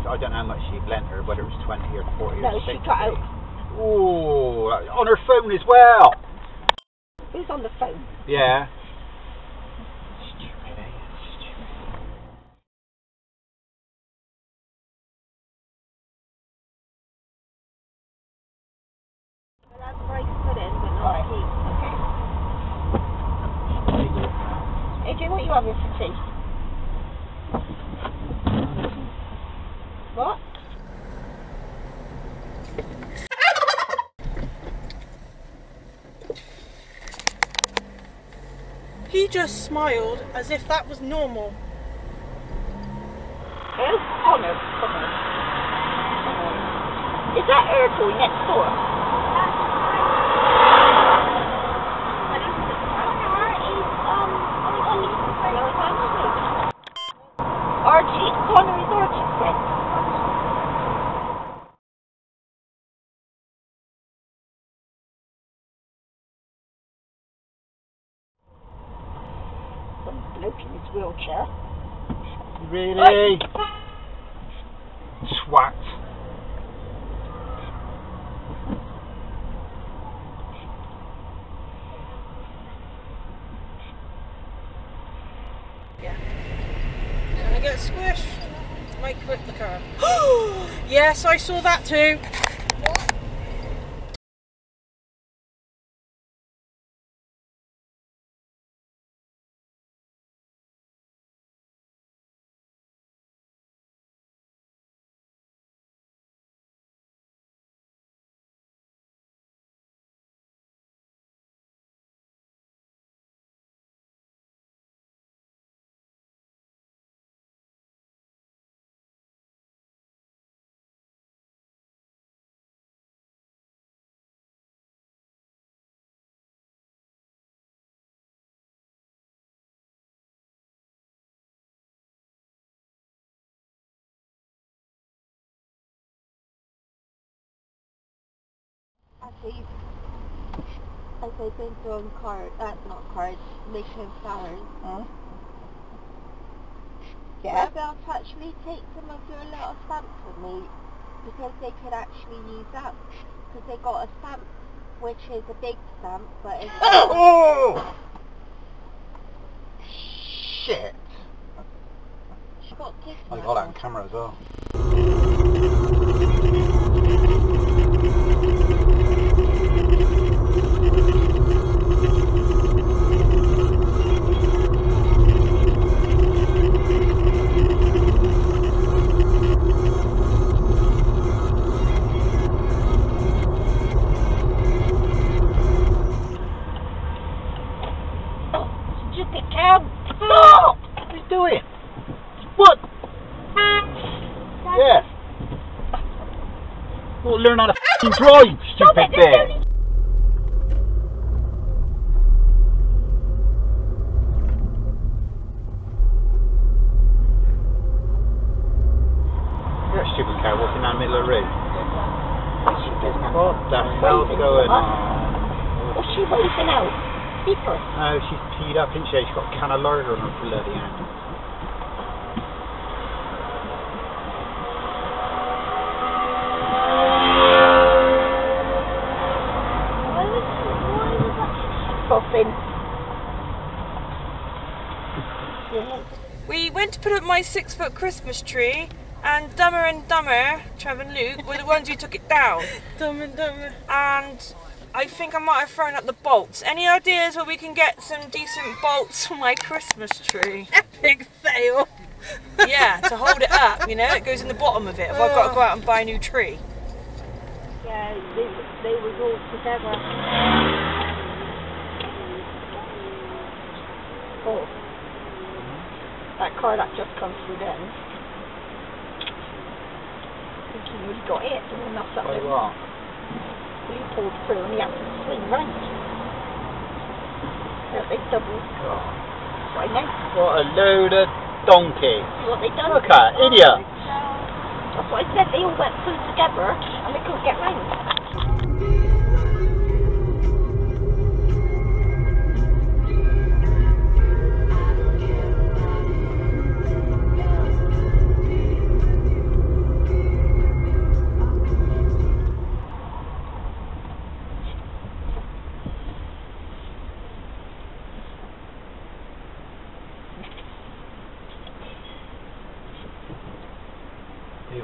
I don't know how much she'd lent her, whether it was 20 or 40 no, or 60. she got out. Ooh, on her phone as well. It was on the phone. Yeah. AJ, what are you having for tea? What? He just smiled as if that was normal. Oh, Connor. Is that her boy next door? Archie, Connor is Archie's friend. Some bloke in his wheelchair. Really? Swat. Gonna get squished. Might quit the car. Yes, I saw that too. As I've been throwing cards, making flowers. Yeah. Maybe I'll actually take some of your little stamps with me, because they could actually use that. Because they got a stamp, which is a big stamp, but it's... Oh! Shit! She got this I one. got that on camera as well. Stupid cow! Stop! What are you doing? What? Yeah. Well, learn how to f***ing drive, stupid bear. You're a stupid cow walking down the middle of the road. What the hell's going on? What's she waving out? People. Oh, she's teed up, isn't she? She's got a can of lager on her bloody hand. Why was that popping? We went to put up my 6-foot Christmas tree, and Dumber, Trev and Luke, were the ones who took it down. Dumber. And I think I might have thrown up the bolts. Any ideas where we can get some decent bolts for my Christmas tree? Epic fail. Yeah, to hold it up, you know, it goes in the bottom of it if I've got to go out and buy a new tree. Yeah, they was all together. Oh. That car that just comes through then. I think he really got it, and that's up By there. what? He pulled through and he had to swing round. They doubled. Right now. What a load of donkey. See what they done? Look at idiot. That's what I said, they all went through together and they couldn't get round.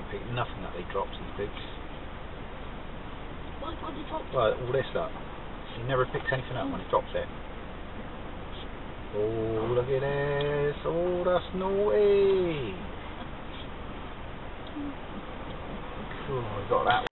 don't pick nothing that they drop, these boots. What did you drop? Well, all this up. He never picks anything up when he drops it. Oh, look at this. Oh, that's naughty. Cool, we got that.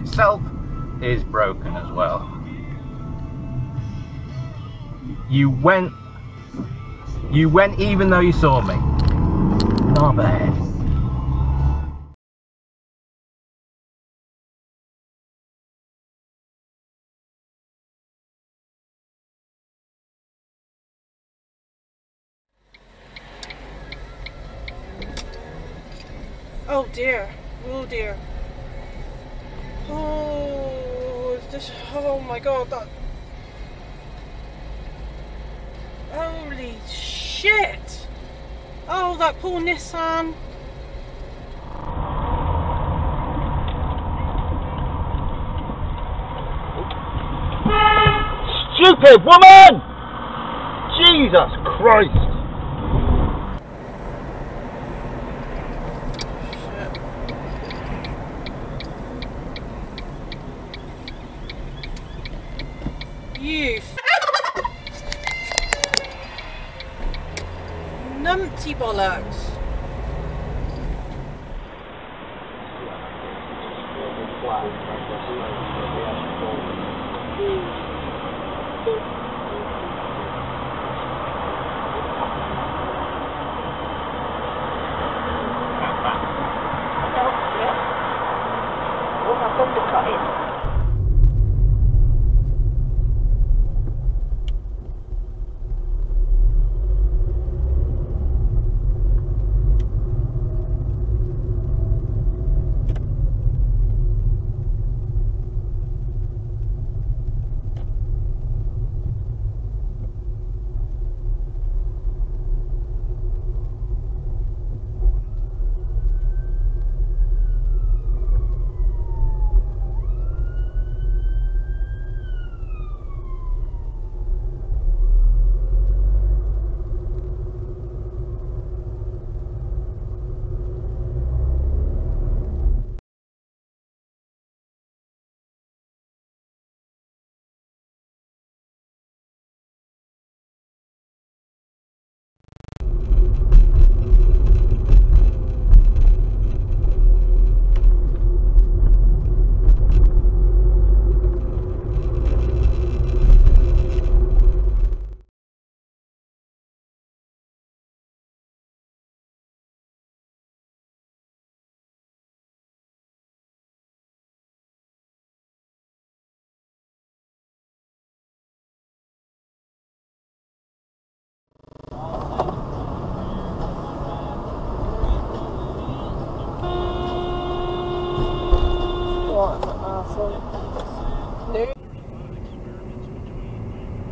Itself is broken as well. You went even though you saw me. Not bad. Oh dear. Oh dear. Oh, this, oh my god, that... Holy shit! Oh, that poor Nissan. Stupid woman! Jesus Christ! You numpty bollocks.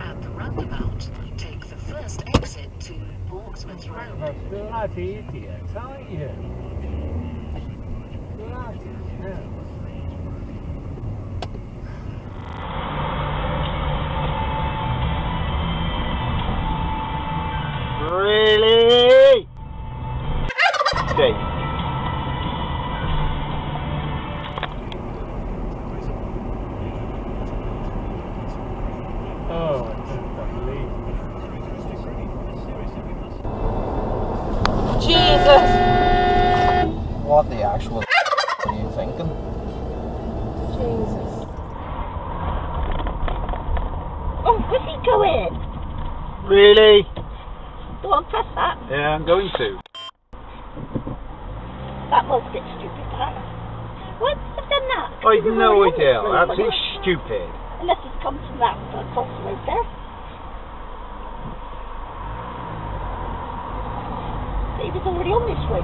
At the roundabout, take the first exit to Portsmouth Road. Bloody idiots, aren't you? Bloody hell. Really? Dave. Oh, I don't believe it. Jesus! What the actual are you thinking? Jesus. Oh, where's he going? Really? Go on, press that. Yeah, I'm going to. That was a bit stupid, that. Why would you have done that? I've no idea. Absolutely stupid. Unless it's come from that across the road there. But he was already on this road.